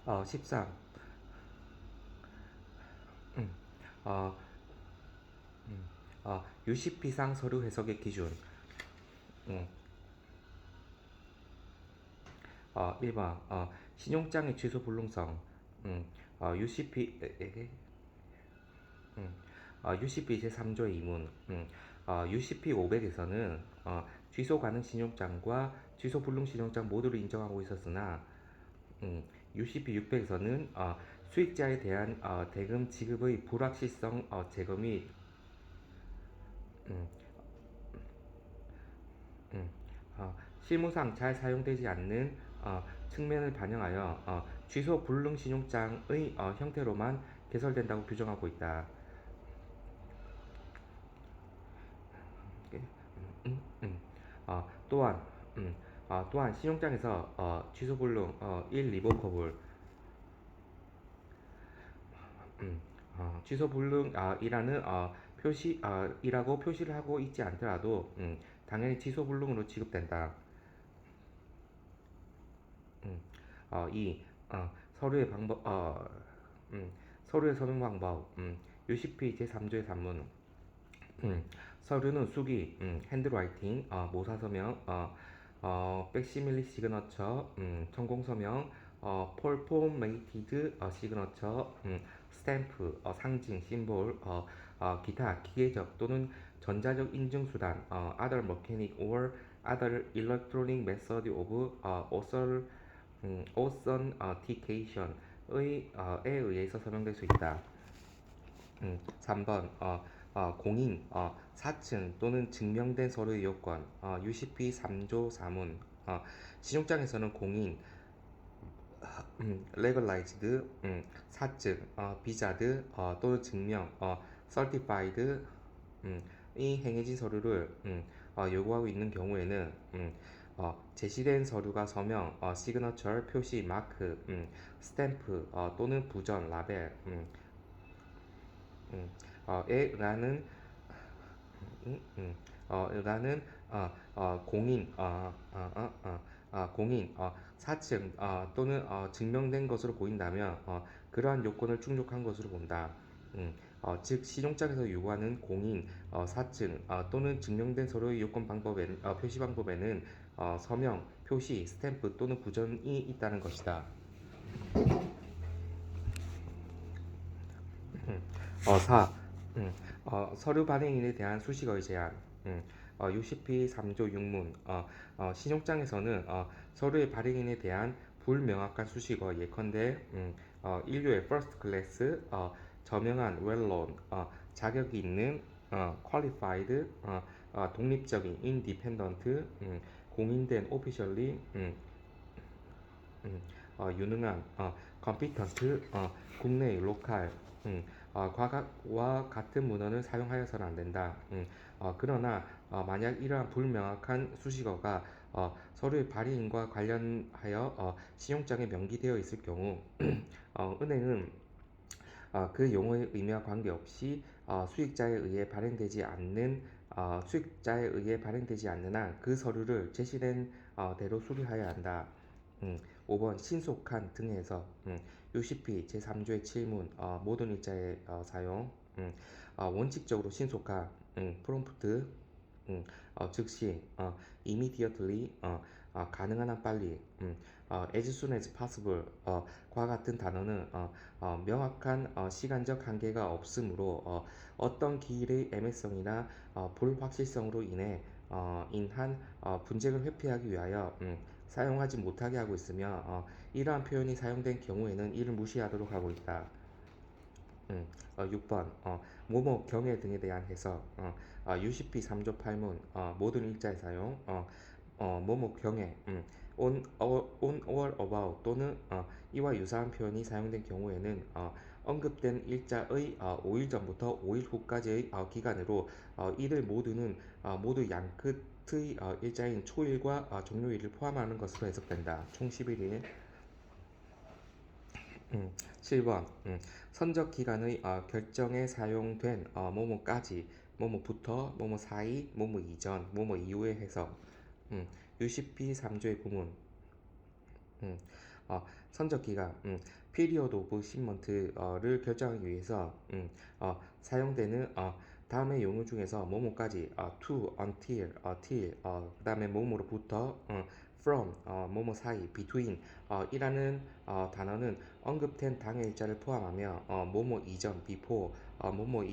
13. 음, 어, UCP상 서류 해석의 기준. 음, 1번 신용장의 취소 불능성. UCP UCP 제3조 이문. UCP 500에서는 취소 가능 신용장과 취소 불능 신용장 모두를 인정하고 있었으나 UCP 600에서는 수익자에 대한 대금 지급의 불확실성 제거 및 음, 음, 실무상 잘 사용되지 않는 측면을 반영하여 취소 불능 신용장의 형태로만 개설된다고 규정하고 있다. 또한 또한 신용장에서 취소 불능 1 리버커블 취소 불능 이라는 표시 이라고 표시를 하고 있지 않더라도 당연히 취소 불능으로 취급된다. 음, 2. 서류의 방법 서류의 서명 방법 UCP 제3조의 산문 서류는 수기 핸드라이팅 모사 서명 백시밀리 시그너처 전공 서명 폴포메이티드 시그너처 스탬프 상징 심볼 기타 기계적 또는 전자적 인증 수단 other mechanic or other electronic method of authentication의 에 의해서 서명될 수 있다. 3번 공인 사층 또는 증명된 서류의 요건 UCP 3조 4문 신용장에서는 공인 legalized 사증 비자드 또는 증명 certified 이 행해진 서류를 요구하고 있는 경우에는 제시된 서류가 서명 시그너처 표시 마크 스탬프 또는 부전 라벨 에 의하는 의하는 공인 공인 사측 또는 증명된 것으로 보인다면 그러한 요건을 충족한 것으로 본다. 즉 신용장에서 요구하는 공인 사증 또는 증명된 서류의 요건 방법에 표시 방법에는 서명, 표시, 스탬프 또는 부전이 있다는 것이다. 4. 서류 발행인에 대한 수식어의 제한. UCP 3조 6문. 신용장에서는 서류의 발행인에 대한 불명확한 수식어 예컨대 인류의 first class, 저명한 well-known, 자격이 있는 qualified, 독립적인 independent, 공인된 officially, 유능한 competent, 국내의 local, 과와 같은 문헌을 사용하여서는 안 된다. 그러나 만약 이러한 불명확한 수식어가 서류의 발행인과 관련하여 신용장에 명기되어 있을 경우 은행은 그 용어의 의미와 관계없이 수익자에 의해 발행되지 않는 한 그 서류를 제시된 대로 수리하여야 한다. 5번 신속한 등에서 UCP 제3조의 7문 모든 일자의 사용 원칙적으로 신속한 프롬프트 즉시 immediately 가능한 한 빨리 as soon as possible 과 같은 단어는 명확한 시간적 한계가 없으므로 어떤 기일의 애매성이나 불확실성으로 인한 분쟁을 회피하기 위하여 사용하지 못하게 하고 있으며 이러한 표현이 사용된 경우에는 이를 무시하도록 하고 있다. 6번 모모 경외 등에 대한 해석 UCP 3조 8문 모든 일자의 사용 모모 경외 on or about 또는 이와 유사한 표현이 사용된 경우에는 언급된 일자의 5일 전부터 5일 후까지의 기간으로 이들 모두는 모두 양끝의 일자인 초일과 종료일을 포함하는 것으로 해석된다. 총 11일. 7번 선적 기간의 결정에 사용된 뭐뭐까지, 뭐뭐부터, 뭐뭐 사이, 뭐뭐 이전, 뭐뭐 이후의 해석 UCP 3조의 부문 음, 어, 선적기가 period of shipment를 결정하기 위해서 사용되는 다음의 용어 중에서 뭐뭐까지 to, until, till, 그 다음에 뭐뭐로부터 from, 뭐뭐 사이, between 이라는 단어는 언급된 당일자를 포함하며 뭐뭐 이전, before, 뭐뭐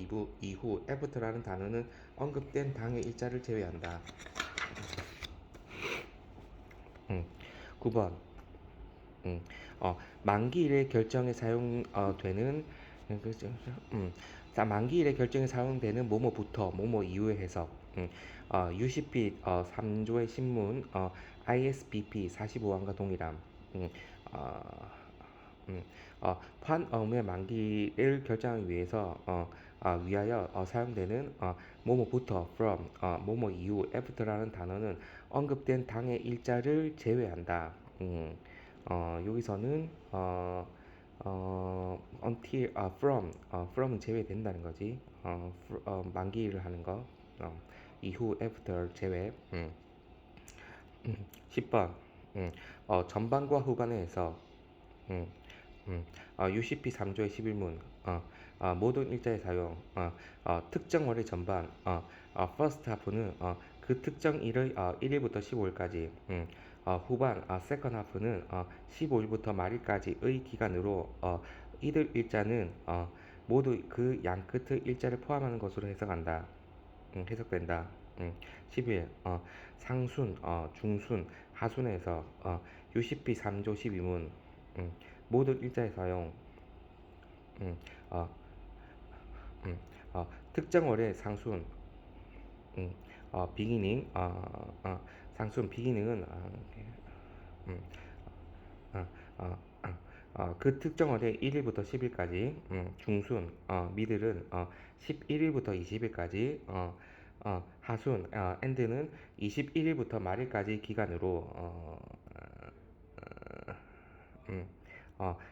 이후, after라는 단어는 언급된 당일자를 제외한다. 9번 만기일의 결정에 사용되는 만기일의 결정에 사용되는 뭐뭐부터 뭐뭐 이후의 해석 UCP 3조의 신문 ISBP 45항과 동일함 어, 판엄의 만기를 결정하기 위해서 위하여 사용되는 뭐뭐부터 from 뭐뭐 이후 after라는 단어는 언급된 당의 일자를 제외한다. 여기서는 until from은 제외된다는 거지. 만기를 하는 거. 이후 after 제외. 10번 전반과 후반에서 UCP 3조의 11문 모든 일자의 사용 특정 월의 전반 first half는 그 특정 일의 1일부터 15일까지 후반 second half는 15일부터 말일까지의 기간으로 이들 일자는 모두 그 양 끝의 일자를 포함하는 것으로 해석된다. 11. 상순, 중순, 하순에서 UCP 3조 12문 모든 일자의 사용 어, 음, 특정 월의 상순 beginning 상순 beginning은 음, 어, 어, 그 특정 월의 1일부터 10일까지 중순 미들은 11일부터 20일까지 하순 end는 21일부터 말일까지 기간으로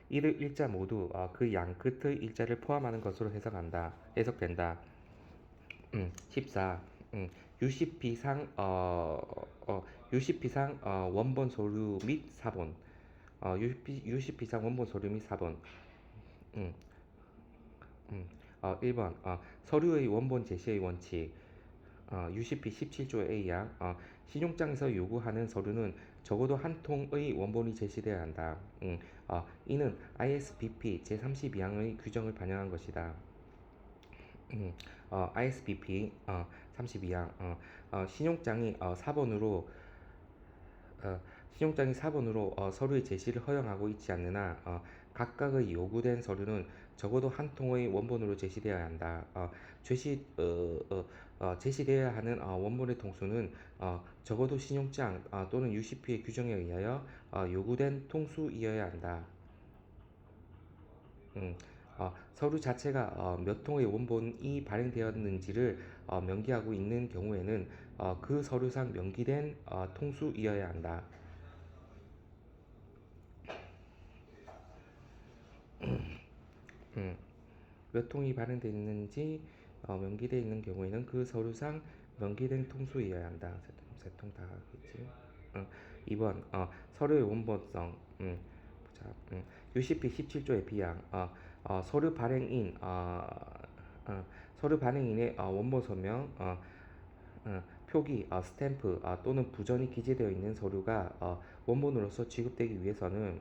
이를 일자 모두 그 양 끝의 일자를 포함하는 것으로 해석된다. 14. UCP상 UCP상 원본 서류 및 사본 UCP상 원본 서류 및 사본 음, 1번 서류의 원본 제시의 원칙 UCP 17조 A양 신용장에서 요구하는 서류는 적어도 한 통의 원본이 제시되어야 한다. 이는 ISBP 제32항의 규정을 반영한 것이다. ISBP 32항 신용장이 4번으로 서류의 제시를 허용하고 있지 않으나 각각의 요구된 서류는 적어도 한 통의 원본으로 제시되어야 한다. 제시되어야 하는 원본의 통수는 적어도 신용장 또는 UCP의 규정에 의하여 요구된 통수이어야 한다. 서류 자체가 몇 통의 원본이 발행되었는지를 명기하고 있는 경우에는 그 서류상 명기된 통수이어야 한다. 몇 통이 발행되어 있는지 명기되어 있는 경우에는 그 서류상 명기된 통수이어야 한다. 세 통 다 하겠지. 2번 서류의 원본성 UCP 17조의 비양 서류 발행인 서류 발행인의 원본 서명 표기, 스탬프 또는 부전이 기재되어 있는 서류가 원본으로서 취급되기 위해서는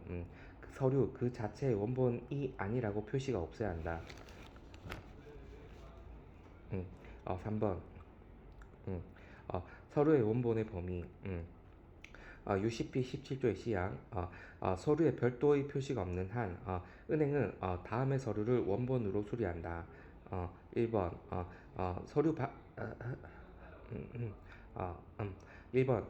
그 서류 그 자체의 원본이 아니라고 표시가 없어야 한다. 3번 서류의 원본의 범위 UCP 17조의 시양 서류에 별도의 표시가 없는 한 은행은 다음의 서류를 원본으로 수리한다. 1번 서류 바, 1번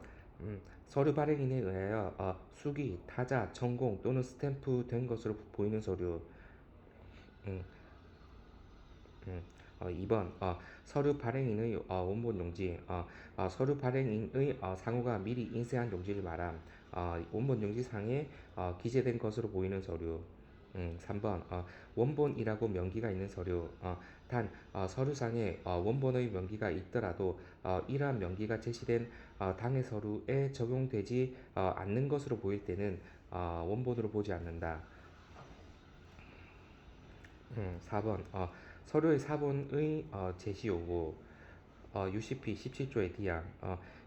서류 발행인에 의하여 수기, 타자, 전공 또는 스탬프 된 것으로 보이는 서류 음, 음, 2번 서류 발행인의 원본 용지 서류 발행인의 상호가 미리 인쇄한 용지를 말함 원본 용지상에 기재된 것으로 보이는 서류 3번 원본이라고 명기가 있는 서류 단 서류상에 원본의 명기가 있더라도 이러한 명기가 제시된 당해 서류에 적용되지 않는 것으로 보일 때는 원본으로 보지 않는다. 4번 서류의 사본의 제시 요구 UCP 17조의 D항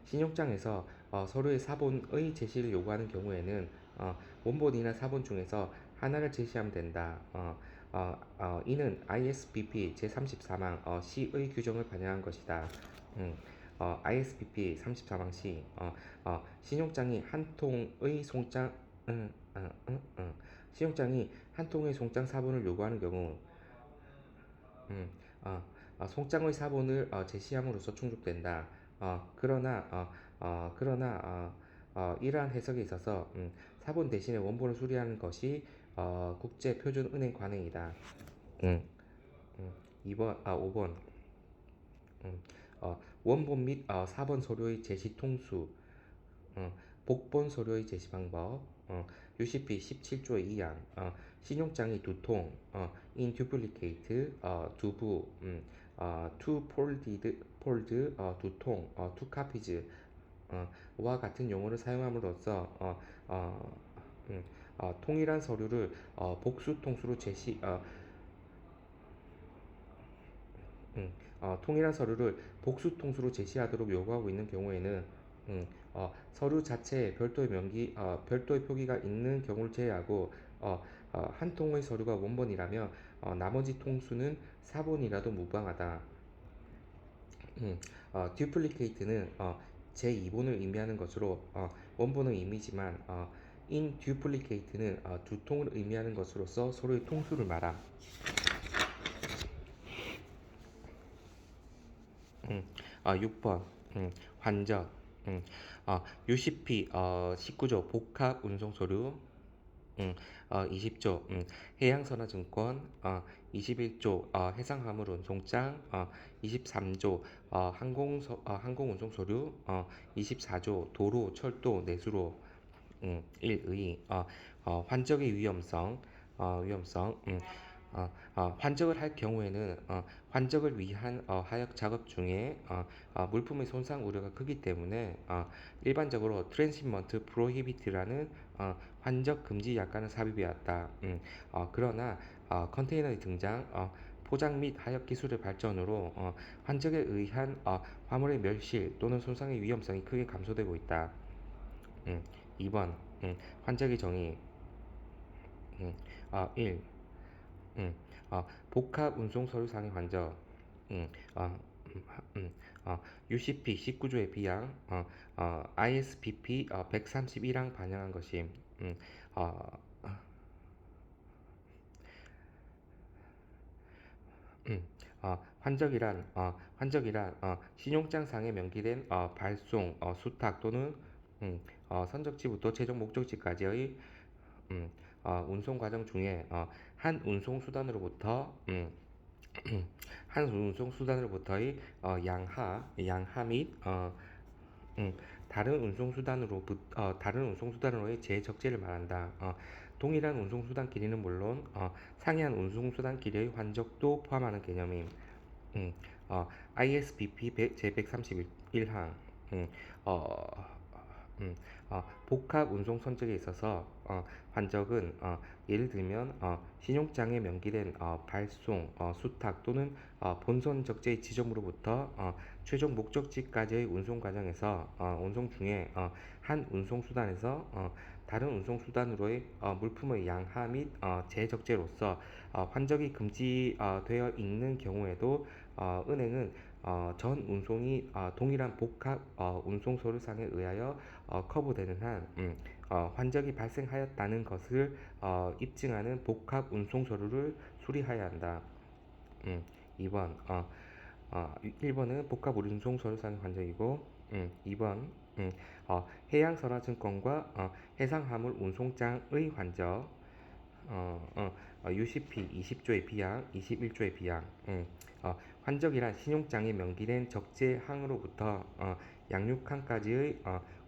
신용장에서 서류의 사본의 제시를 요구하는 경우에는 원본이나 사본 중에서 하나를 제시하면 된다. 이는 ISBP 제34망 C의 규정을 반영한 것이다. ISBP 34망 C 신용장이 한 통의 송장 신용장이 한 통의 송장 사본을 요구하는 경우 음, 송장의 사본을 제시함으로써 충족된다. 이러한 해석에 있어서 사본 대신에 원본을 수리하는 것이 국제표준은행 관행이다. 음, 5번 원본 및 사본 서류의 제시 통수 복본 서류의 제시 방법 UCP 17조의 2항 신용장이 두 통 in duplicate 두부 two fold 두 통 two copies 와 같은 용어를 사용함으로써 통일한 서류를 복수 통수로 제시 통일한 서류를 복수 통수로 제시하도록 요구하고 있는 경우에는 서류 자체에 별도의 표기가 있는 경우를 제외하고 한 통의 서류가 원본이라며 나머지 통수는 사본이라도 무방하다. duplicate는 제2본을 의미하는 것으로 원본의 의미지만 in duplicate는 두 통을 의미하는 것으로서 서로의 통수를 말함. 6번 환적 UCP 19조 복합 운송서류 20조 해양선화증권 21조 해상화물운송장 23조 항공운송서류 24조 도로, 철도, 내수로 1의 환적의 위험성 환적을 할 경우에는 환적을 위한 하역 작업 중에 물품의 손상 우려가 크기 때문에 일반적으로 트랜시먼트 프로히비트라는 환적 금지 약관을 삽입해왔다. 그러나 컨테이너의 등장, 포장 및 하역 기술의 발전으로 환적에 의한 화물의 멸실 또는 손상의 위험성이 크게 감소되고 있다. 2번 환적의 정의 1. 복합 운송 서류상의 환적 UCP 19조의 비양 ISBP 131항 반영한 것임. 환적이란 신용장상에 명기된 발송, 수탁 또는 선적지부터 최종 목적지까지의 운송 과정 중에 한 운송 수단으로부터 한 운송 수단으로부터의 양하 및 다른 운송 수단으로의 재적재를 말한다. 동일한 운송 수단 길이는 물론 상이한 운송 수단 길이의 환적도 포함하는 개념임. ISBP 제131항 복합 운송 선적에 있어서 환적은 예를 들면 신용장에 명기된 발송, 수탁 또는 본선 적재의 지점으로부터 최종 목적지까지의 운송 과정에서 운송 중에 한 운송 수단에서 다른 운송 수단으로의 물품의 양하 및 재적재로서 환적이 금지되어 있는 경우에도 은행은 전 운송이 동일한 복합 운송 서류상에 의하여 커버되는 한 환적이 발생하였다는 것을 입증하는 복합 운송 서류를 수리해야 한다. 2번 1번은 복합 운송 서류상의 환적이고 2번 해양선화증권과 해상화물 운송장의 환적 UCP 20조의 비양, 21조의 비양 환적이란 신용장에 명기된 적재항으로부터 양육항까지의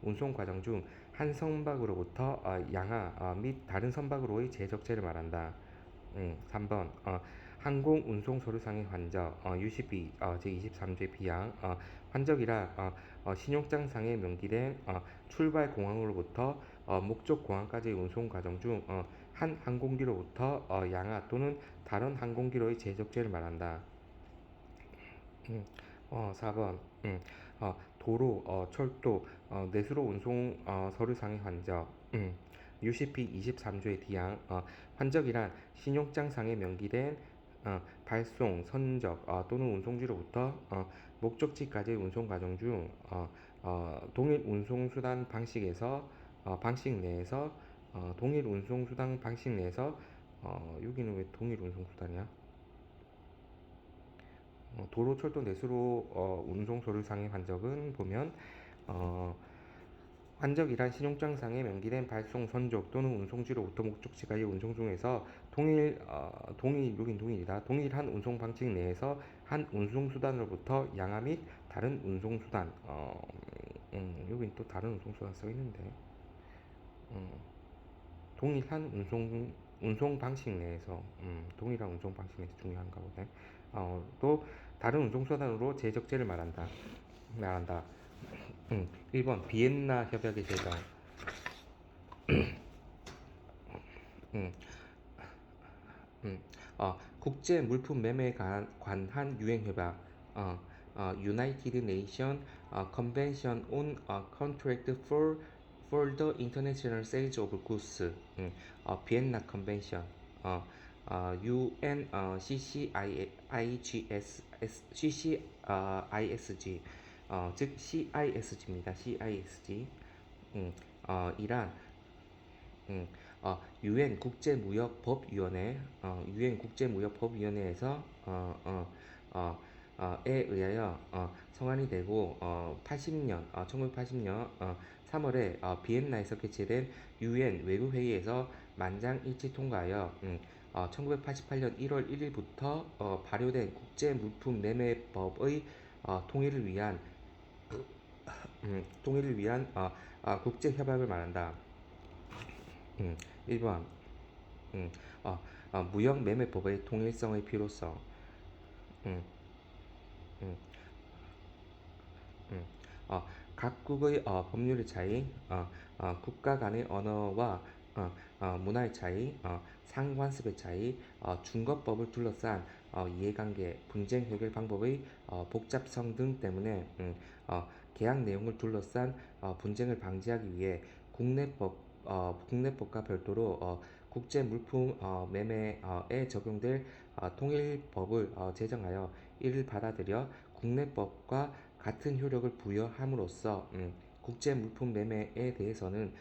운송 과정 중 한 선박으로부터 양하 및 다른 선박으로의 재적재를 말한다. 3번 항공운송서류상의 환적, UCB, 제23조의 비양, 환적이란 신용장상에 명기된 출발 공항으로부터 목적 공항까지의 운송 과정 중 한 항공기로부터 양하 또는 다른 항공기로의 제적죄를 말한다. 4번 도로, 철도, 내수로 운송 서류상의 환적, UCP 23조의 디양, 환적이란 신용장상에 명기된 발송, 선적 또는 운송지로부터 목적지까지의 운송 과정 중 동일 운송수단 방식에서 방식 내에서 동일 운송수단 방식 내에서 여기는 왜 동일 운송수단이야? 도로, 철도, 내수로 운송 서류상의 환적은 보면 어, 환적이란 신용장상에 명기된 발송, 선적 또는 운송지로부터 목적지까지 운송 중에서 여긴 동일이다. 동일한 운송 방식 내에서 한 운송수단으로부터 양하 및 다른 운송수단 여긴 또 다른 운송수단 써 있는데 동일한 운송 방식 내에서 동일한 운송 방식 내에서 중요한가 보네. 또 다른 운송수단으로 제적죄를 말한다. 1번 비엔나 협약의 제정. 음, 국제 물품 매매에 관한 유엔 협약. United Nations Convention on Contract for the International Sales of Goods. 비엔나 컨벤션. UN CCISG, 즉 CISG입니다. CISG. 이란 유엔 국제무역법위원회, 유엔 국제무역법위원회에서 에 의하여 성안이 되고 1980년 3월에 비엔나에서 개최된 유엔 외부회의에서 만장일치 통과하여 1988년 1월 1일부터 발효된 국제물품매매법의 통일을 위한 국제협약을 말한다. 1번 무역매매법의 통일성의 필요성. 음, 음, 음. 각국의 법률의 차이, 국가 간의 언어와 문화의 차이, 상관습의 차이, 중거법을 둘러싼 이해관계, 분쟁 해결 방법의 복잡성 등 때문에 계약 내용을 둘러싼 분쟁을 방지하기 위해 국내법과 별도로 국제 물품 매매에 적용될 통일법을 제정하여 이를 받아들여 국내법과 같은 효력을 부여함으로써 국제 물품 매매에 대해서는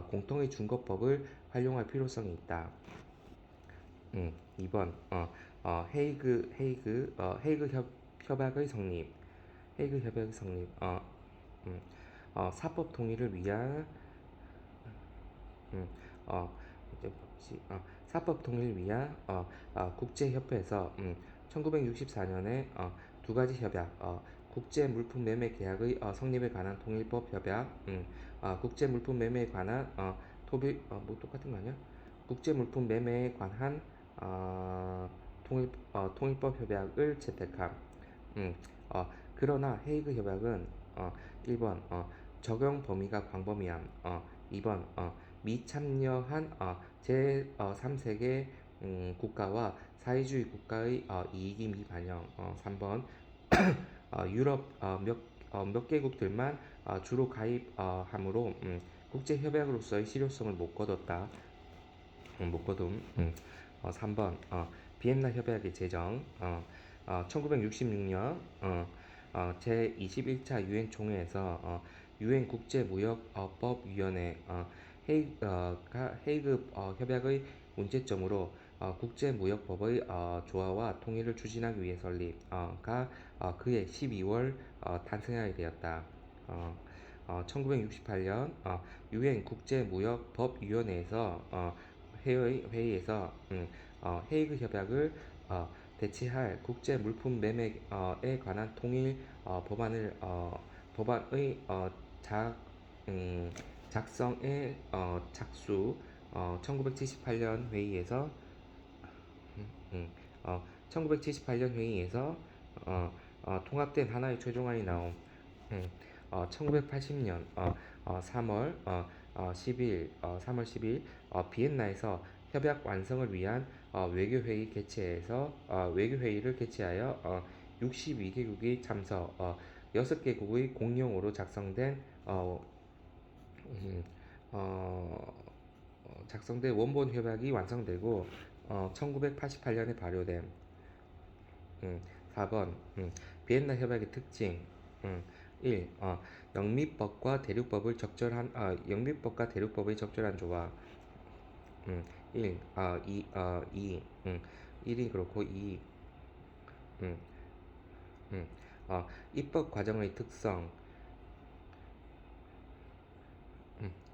공통의 중거법을 활용할 필요성이 있다. 2번 헤이그 협약의 성립. 헤이그 협약의 성립. 사법 통일을 위한 음, 어, 이제 뭐지? 사법 통일을 위한 국제협회에서 1964년에 두 가지 협약, 국제 물품 매매 계약의 성립에 관한 통일법 협약, 국제 물품 매매에 관한 뭐 똑같은 거 아니야? 국제 물품 매매에 관한 통일법 협약을 채택함. 음, 그러나 헤이그 협약은 1번 적용 범위가 광범위함, 2번 미참여한 제3세계 국가와 사회주의 국가의 이익이 미반영, 3번 유럽 몇 개국들만 주로 가입하므로 국제 협약으로서의 실효성을 못 거뒀다. 못 거둠. 3번 비엔나 협약의 제정. 1966년 제21차 유엔 총회에서 유엔 국제무역법위원회 헤이그 협약의 문제점으로 국제무역법의 조화와 통일을 추진하기 위해 설립가 그해 12월 탄생하게 되었다. 1968년 유엔 국제무역법위원회에서 회의에서 헤이그 협약을 대체할 국제 물품 매매에 관한 통일 법안의 작성에 착수. 1978년 회의에서 1978년 회의에서 통합된 하나의 최종안이 나옴. 1980년 3월 10일 3월 10일 비엔나에서 협약 완성을 위한 외교회의 개최해서 외교회의를 개최하여 62개국이 참석 6개국의 공용어로 작성된 음, 어, 작성된 원본 협약이 완성되고 1988년에 발효됨. 4번 비엔나 협약의 특징. 1. 영미법과 대륙법의 적절한 조화. 1. 2. 1이 그렇고 2. 음, 음, 입법 과정의 특성.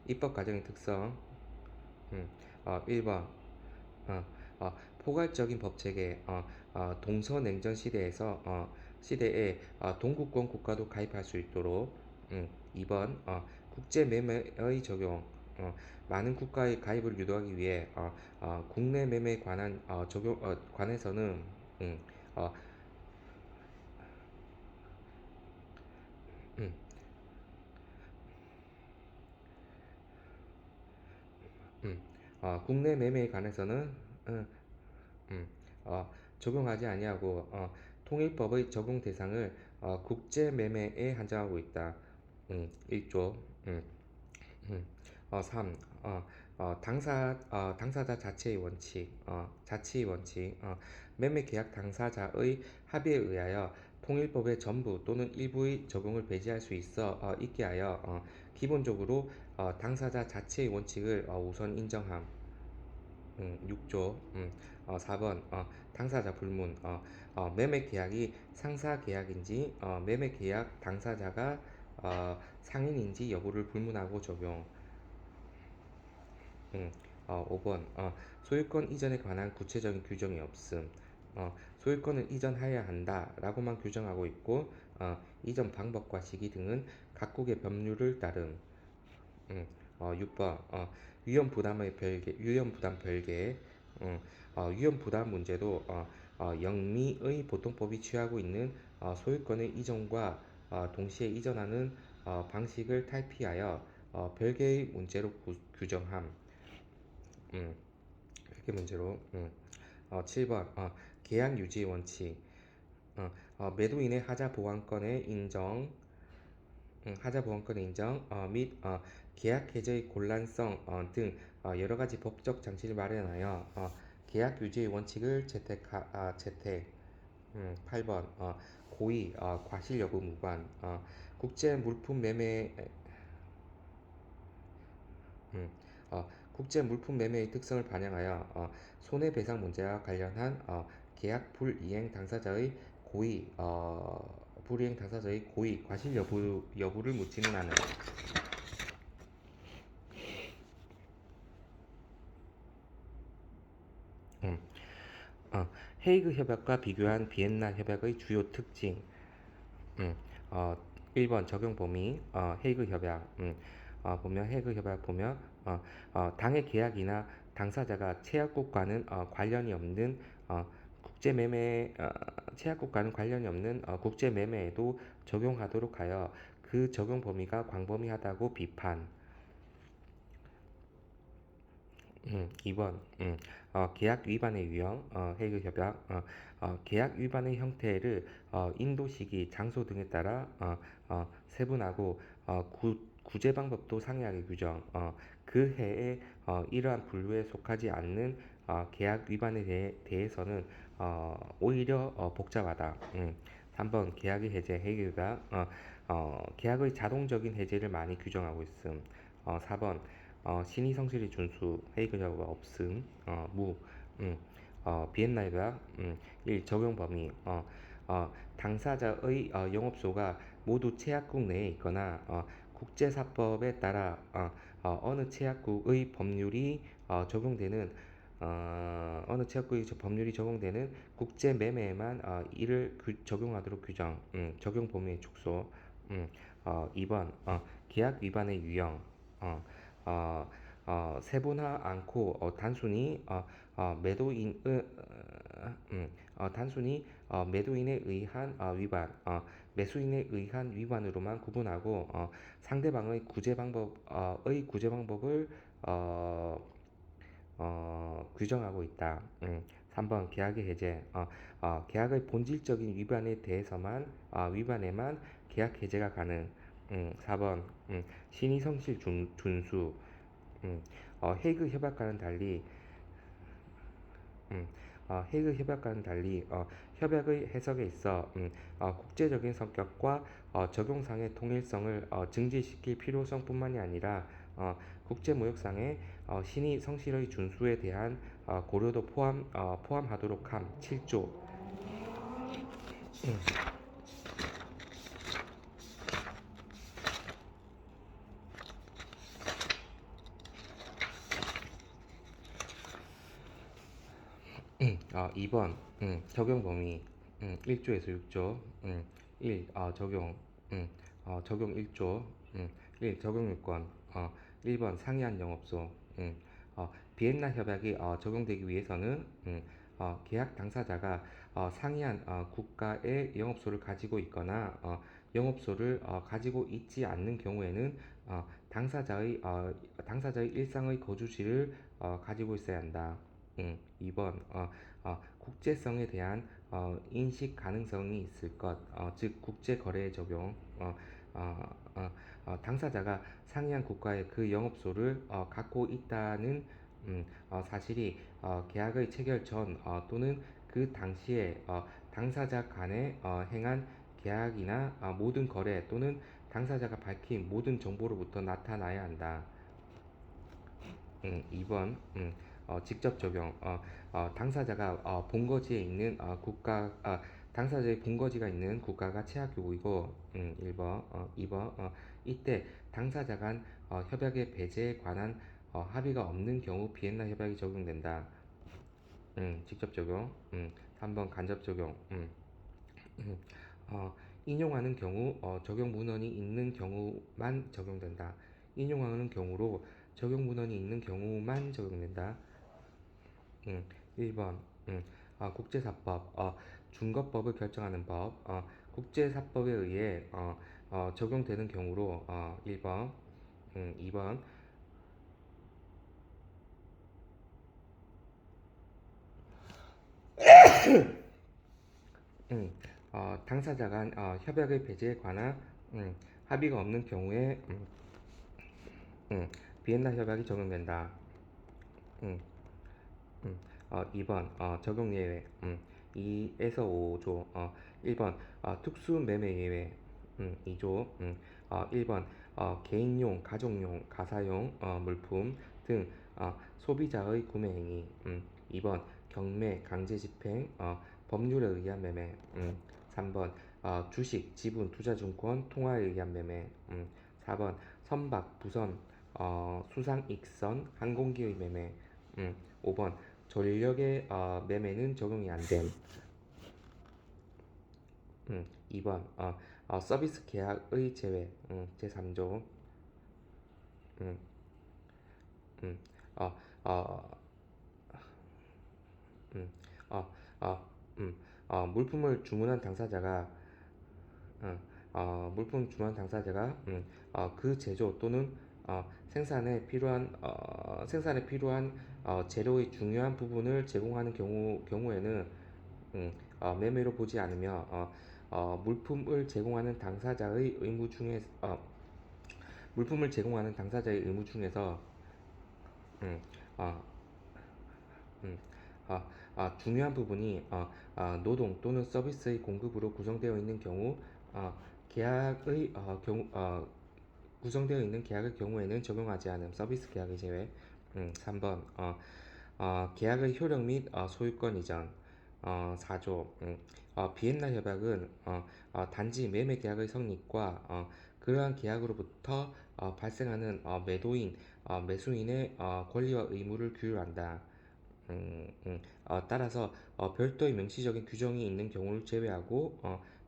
입법 과정의 특성. 1번 포괄적인 법체계. 동서냉전 시대에 동구권 국가도 가입할 수 있도록. 2번 국제매매의 적용. 많은 국가의 가입을 유도하기 위해 국내 매매에 관한 관해서는 음, 어, 음, 국내 매매에 관해서는 음, 음, 적용하지 아니하고 통일법의 적용 대상을 국제 매매에 한정하고 있다. 1조. 음, 음. 3. 당사자 자체의 원칙. 자치의 원칙. 매매 계약 당사자의 합의에 의하여 통일법의 전부 또는 일부의 적용을 배제할 수 있게 하여 기본적으로 당사자 자체의 원칙을 우선 인정함. 6조. 4번 당사자 불문. 매매 계약이 상사 계약인지 매매 계약 당사자가 상인인지 여부를 불문하고 적용. 5번 소유권 이전에 관한 구체적인 규정이 없음. 소유권을 이전하여야 한다 라고만 규정하고 있고 이전 방법과 시기 등은 각국의 법률을 따름. 6번 위험 부담 별개. 위험 부담 문제도 영미의 보통법이 취하고 있는 소유권의 이전과 동시에 이전하는 방식을 탈피하여 별개의 문제로 규정함. 음, 별개 문제로. 7번 계약 유지 원칙. 매도인의 하자 보완권의 인정 및 계약 해제의 곤란성 등 여러 가지 법적 장치를 마련하여 계약 유지의 원칙을 채택. 8번 고의 과실 여부 무관. 국제 물품 매매 국제 물품 매매의 특성을 반영하여 손해배상 문제와 관련한 계약 불이행 당사자의 고의 과실 여부를 묻지는 않음. 음, 헤이그 협약과 비교한 비엔나 협약의 주요 특징. 음, 어, 1번 적용 범위. 헤이그 협약. 보면 헤이그 협약 보면 당해 계약이나 당사자가 체약국과는 관련이 없는 국제 매매에도 적용하도록 하여 그 적용 범위가 광범위하다고 비판. 2번 계약 위반의 유형. 헤이그 협약 계약 위반의 형태를 인도 시기 장소 등에 따라 세분하고 구제 방법도 상이하게 규정. 그 해에 이러한 분류에 속하지 않는 계약 위반에 대해서는 오히려 복잡하다. 3번 계약의 해제. 헤이그가 계약의 자동적인 해제를 많이 규정하고 있음. 4번 신의 성실히 준수. 헤이그 결과 없음. 음, 비엔나협약. 1. 적용 범위. 당사자의 영업소가 모두 체약국 내에 있거나 국제사법에 따라 어느 체약국의 법률이 적용되는 국제 매매에만 이를 적용하도록 규정. 적용 범위의 축소. 2번 계약 위반의 유형. 어, 어, 세분화 않고 단순히 매도인의 단순히 매도인에 의한 위반, 매수인에 의한 위반으로만 구분하고 상대방의 구제 방법을 어, 규정하고 있다. 3번 계약의 해제. 계약의 본질적인 위반에만 계약 해제가 가능. 4번 신의 성실 준수. 헤이그 협약과는 달리 음, 헤이그 협약과는 달리 협약의 해석에 있어 국제적인 성격과 적용상의 통일성을 증진시킬 필요성뿐만이 아니라 국제무역상의 신의 성실의 준수에 대한 고려도 포함하도록 함. 7조. 음, 2번 적용 범위 1조에서 6조 1. 적용 1조 1. 적용 요건 1번 상이한 영업소 비엔나 협약이 적용되기 위해서는 계약 당사자가 상이한 국가의 영업소를 가지고 있거나 영업소를 가지고 있지 않는 경우에는 당사자의 일상의 거주지를 가지고 있어야 한다. 2번 국제성에 대한 인식 가능성이 있을 것, 즉 국제거래에 적용. 당사자가 상이한 국가의 그 영업소를 갖고 있다는 사실이 계약의 체결 전 또는 그 당시에 당사자 간에 행한 계약이나 모든 거래 또는 당사자가 밝힌 모든 정보로부터 나타나야 한다. 2번 직접 적용 당사자가 본거지에 있는 당사자의 본거지가 있는 국가가 최하국이고 1번 2번 이때 당사자 간 협약의 배제에 관한 합의가 없는 경우 비엔나 협약이 적용된다. 직접 적용 3번 간접 적용 음, 어, 인용하는 경우 적용 문헌이 있는 경우만 적용된다. 인용하는 경우로 적용 문헌이 있는 경우만 적용된다. 1번 국제사법 준거법을 결정하는 법 국제사법에 의해 적용되는 경우로 1번 2번 당사자 간 협약의 배제에 관한 합의가 없는 경우에 비엔나 협약이 적용된다. 음, 2번 적용 예외 2에서 5조 1번 특수 매매 예외 2조 1번 개인용, 가정용, 가사용 물품 등 소비자의 구매 행위 2번 경매, 강제 집행, 법률에 의한 매매 3번 주식, 지분, 투자증권, 통화에 의한 매매 4번 선박, 부선, 수상, 익선, 항공기의 매매 5번 전력의 매매는 적용이 안 됨. 2번 서비스 계약의 제외 제3조 음, 음, 어, 어, 음, 어, 음, 물품을 주문한 당사자가 물품 주문 당사자가 그 제조 또는 생산에 필요한 재료의 중요한 부분을 제공하는 경우에는 매매로 보지 않으며 물품을 제공하는 당사자의 의무 중에서 음, 어, 음, 중요한 부분이 노동 또는 서비스의 공급으로 구성되어 있는 경우 계약의 구성되어 있는 계약의 경우에는 적용하지 않음. 서비스 계약의 제외. 3번 계약의 효력 및 소유권 이전 4조 비엔나 협약은 단지 매매 계약의 성립과 그러한 계약으로부터 발생하는 매수인의 권리와 의무를 규율한다. 따라서 별도의 명시적인 규정이 있는 경우를 제외하고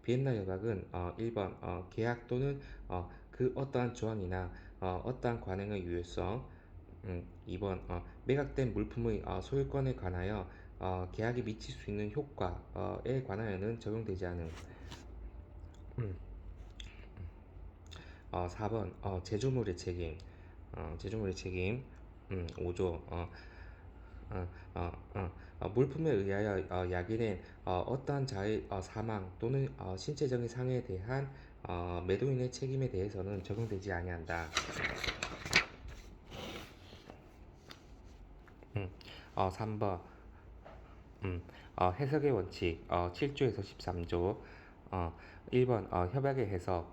비엔나 협약은 1번 계약 또는 그 어떠한 조항이나 어떠한 관행의 유효성 2번 매각된 물품의 소유권에 관하여 계약이 미칠 수 있는 효과에 관하여는 적용되지 않음. 음, 4번 제조물의 책임. 제조물의 책임. 5조 어, 물품에 의하여 야기된 어떠한 자의 사망 또는 신체적인 상해에 대한 매도인의 책임에 대해서는 적용되지 아니한다. 3번 해석의 원칙 7조에서 13조. 1번 협약의 해석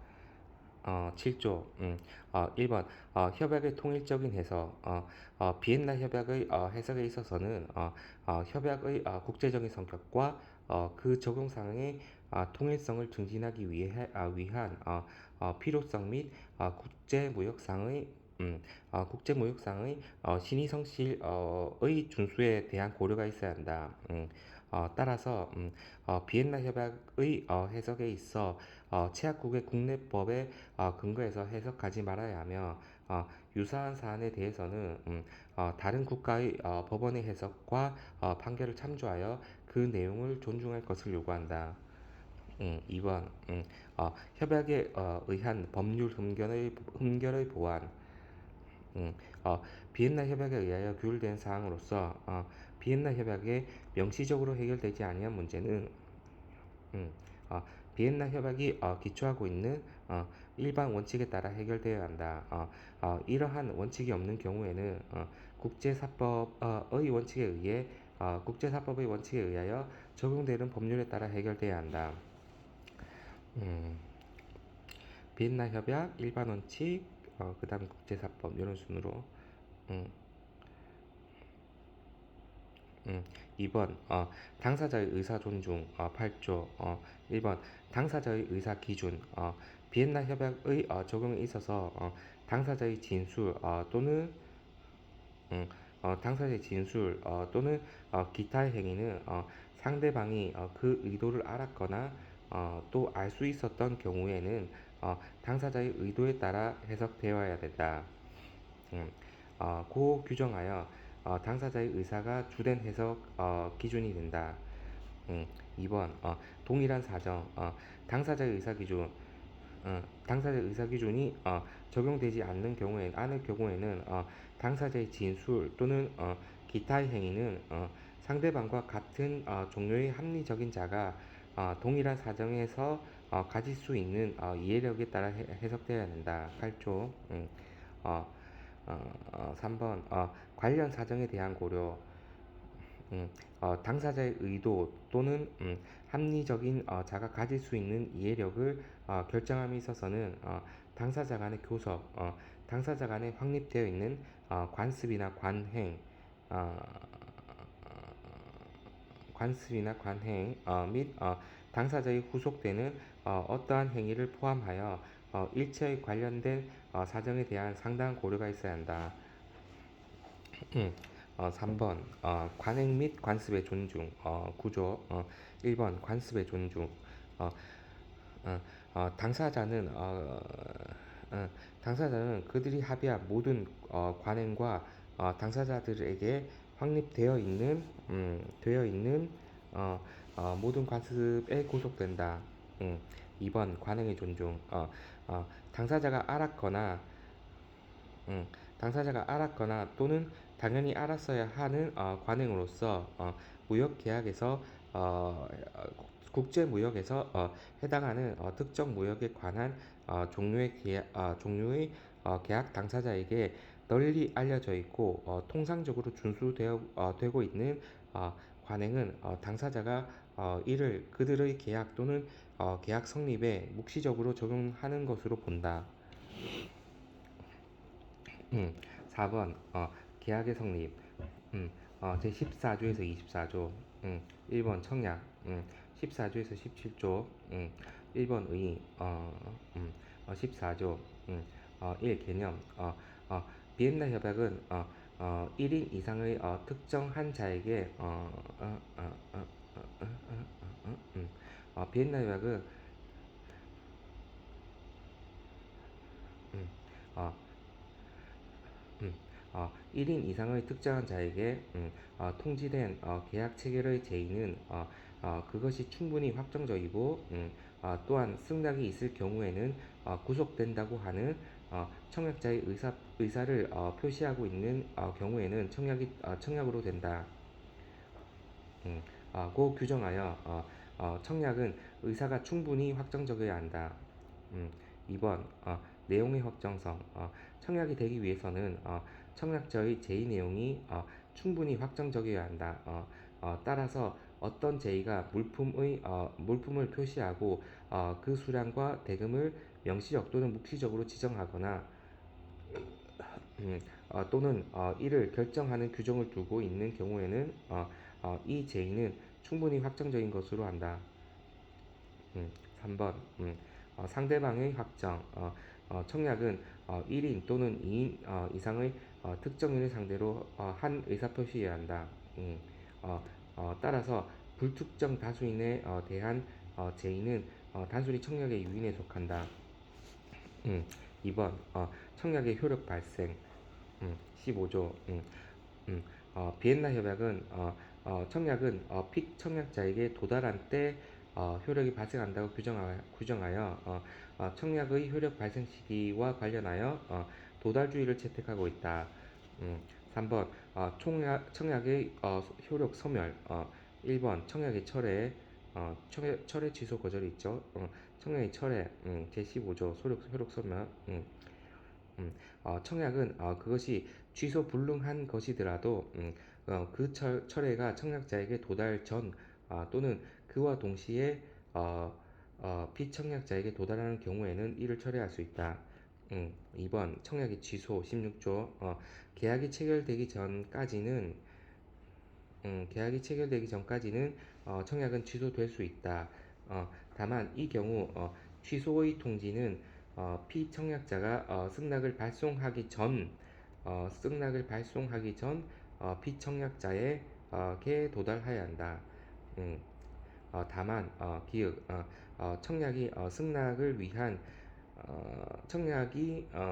7조. 1번 협약의 통일적인 해석. 비엔나 협약의 해석에 있어서는 협약의 국제적인 성격과 그 적용사항의 통일성을 증진하기 위한 필요성 및 국제무역상의 국제무역상의 신의성실의 준수에 대한 고려가 있어야 한다. 따라서 비엔나 협약의 해석에 있어 취약국의 국내법에 근거해서 해석하지 말아야 하며 유사한 사안에 대해서는 다른 국가의 법원의 해석과 판결을 참조하여 그 내용을 존중할 것을 요구한다. 2번 협약에 의한 법률 흠결의 보완. 음, 어, 비엔나 협약에 의하여 규율된 사항으로서 비엔나 협약에 명시적으로 해결되지 아니한 문제는 음, 비엔나 협약이 기초하고 있는 일반 원칙에 따라 해결되어야 한다. 이러한 원칙이 없는 경우에는 국제사법의 원칙에 의하여 적용되는 법률에 따라 해결되어야 한다. 음, 비엔나 협약, 일반 원칙, 그다음 국제사법 이런 순으로. 음, 2번 당사자의 의사 존중 8조. 1번 당사자의 의사 기준 비엔나 협약의 적용에 있어서 당사자의 진술 또는 당사자의 진술 또는 기타의 행위는 상대방이 그 의도를 알았거나 또 알 수 있었던 경우에는 당사자의 의도에 따라 해석되어야 된다. 음, 고 규정하여 당사자의 의사가 주된 해석 기준이 된다. 2번 동일한 사정 당사자의 의사 기준 당사자의 의사 기준이 적용되지 않을 경우에는 당사자의 진술 또는 기타의 행위는 상대방과 같은 종류의 합리적인 자가 동일한 사정에서 가질 수 있는 이해력에 따라 해석되어야 한다. 8조. 3번 관련 사정에 대한 고려. 당사자의 의도 또는 합리적인 자가 가질 수 있는 이해력을 결정함에 있어서는 당사자 간의 교섭, 당사자 간에 확립되어 있는 관습이나 관행, 어, 및 당사자의 후속되는 어떠한 행위를 포함하여 일체의 관련된 사정에 대한 상당한 고려가 있어야 한다. 3번 관행 및 관습의 존중. 구조. 1번 관습의 존중. 어, 당사자는 당사자는 그들이 합의한 모든 관행과 당사자들에게 확립되어 있는 모든 관습에 구속된다. 2번 관행의 존중. 당사자가 알았거나 음, 당사자가 알았거나 또는 당연히 알았어야 하는 관행으로서 무역 계약에서 국제무역에서 해당하는 특정 무역에 관한 종류의 계약 당사자에게 널리 알려져 있고 통상적으로 되고 있는 관행은 당사자가 이를 그들의 계약 또는 계약 성립에 묵시적으로 적용하는 것으로 본다. 4번 계약의 성립. 제14조에서 24조. 1번 청약. 14조에서 17조. 1번 의의. 14조. 1 개념. 비엔나 협약은 1인 이상의 특정한 자에게 비엔나 협약은 음, 어, 1인 이상의 특정한 자에게 통지된 계약 체결의 제의는 그것이 충분히 확정적이고 또한 승낙이 있을 경우에는 구속된다고 하는 청약자의 의사를 표시하고 있는 경우에는 청약으로 된다. 고 규정하여 청약은 의사가 충분히 확정적이어야 한다. 2번 내용의 확정성 청약이 되기 위해서는 청약자의 제의 내용이 충분히 확정적이어야 한다. 따라서 어떤 제의가 물품을 표시하고 그 수량과 대금을 명시적 또는 묵시적으로 지정하거나 또는 이를 결정하는 규정을 두고 있는 경우에는 이 제의는 충분히 확정적인 것으로 한다. 3번 상대방의 확정 청약은 1인 또는 2인 이상의 특정인을 상대로 한 의사표시여야 한다. 어, 따라서 불특정 다수인에 대한 제의는 단순히 청약의 유인에 속한다. 2번 청약의 효력 발생 15조 비엔나 협약은 청약은 픽청약자에게 도달한 때 효력이 발생한다고 규정하여 청약의 효력 발생 시기와 관련하여 도달주의를 채택하고 있다. 3번 청약의 효력 소멸 1번 청약의 철회 취소 거절이 있죠. 청약의 철회 제15조 효력 소멸 청약은 그것이 취소 불능한 것이더라도 그 철회가 청약자에게 도달 전 또는 그와 동시에 피청약자에게 도달하는 경우에는 이를 철회할 수 있다. 2번 청약의 취소 16조 계약이 체결되기 전까지는 청약은 취소될 수 있다. 다만 이 경우 취소의 통지는 피청약자가 승낙을 발송하기 전 피청약자에게 도달하여야 한다. 다만 청약이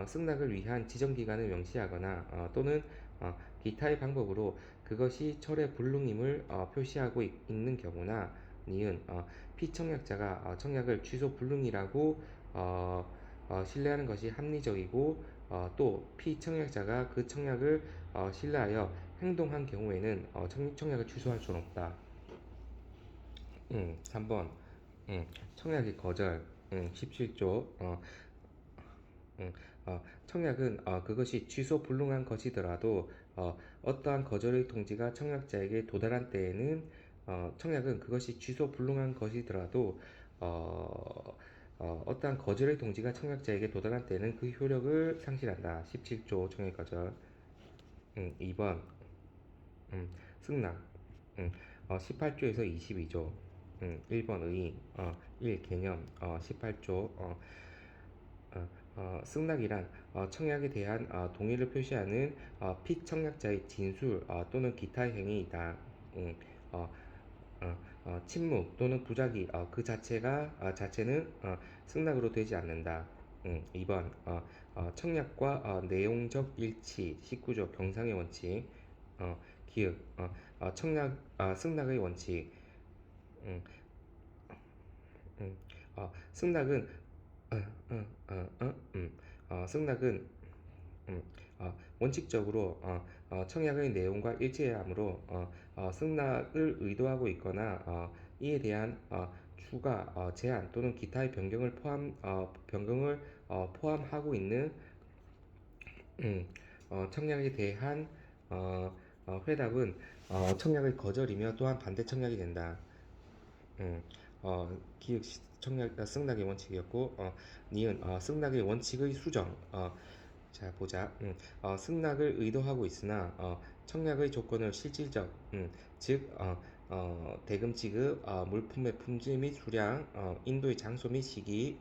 승낙을 위한 지정 기간을 명시하거나 또는 기타의 방법으로 그것이 철회 불능임을 표시하고 있는 경우나 니은 피청약자가 청약을 취소 불능이라고 신뢰하는 것이 합리적이고 또 피청약자가 그 청약을 신뢰하여 행동한 경우에는 청약을 취소할 수는 없다. 3번 청약의 거절 17조 청약은 그것이 취소 불능한 것이더라도 어떠한 거절의 통지가 청약자에게 도달한 때에는 청약은 그것이 취소 불능한 것이더라도 어떠한 거절의 통지가 청약자에게 도달한 때에는 그 효력을 상실한다. 17조 청약 거절 2번 승낙 18조에서 22조 1번 의의 1 개념 18조 승낙이란 청약에 대한 동의를 표시하는 피청약자의 진술 또는 기타의 행위이다. 어, 침묵 또는 부작위 그 자체는 승낙으로 되지 않는다. 2번 청약과 내용적 일치 19조 경상의 원칙 기획 승낙의 원칙 음, 음, 승낙은 승낙은 원칙적으로 청약의 내용과 일치해야 하므로 승낙을 의도하고 있거나 이에 대한 추가, 제한 또는 기타의 변경을 포함하고 있는 청약에 대한 회답은 청약의 거절이며 또한 반대 청약이 된다. 기획 청약 승낙의 원칙이었고 니은 승낙의 원칙의 수정 자 보자. 승낙을 의도하고 있으나 청약의 조건을 실질적 즉 대금 지급, 물품의 품질 및 수량, 인도의 장소 및 시기,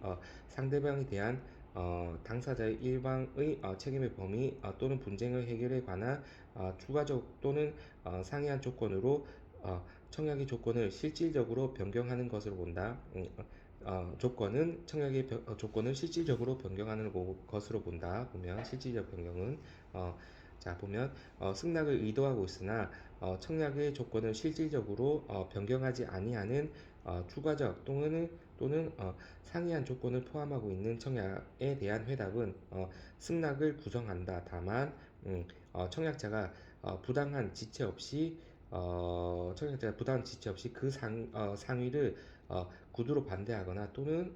상대방에 대한 당사자의 일방의 책임의 범위 또는 분쟁의 해결에 관한 추가적 또는 상이한 조건으로 청약의 조건을 실질적으로 변경하는 것으로 본다. 청약의 조건을 실질적으로 변경하는 것으로 본다. 보면 실질적 변경은 자 보면 승낙을 의도하고 있으나 청약의 조건을 실질적으로 변경하지 아니하는 추가적 또는 상이한 조건을 포함하고 있는 청약에 대한 회답은 승낙을 구성한다. 다만 청약자가 부당한 지체 없이 청약자가 부당한 지체 없이 그 상위를 구두로 반대하거나 또는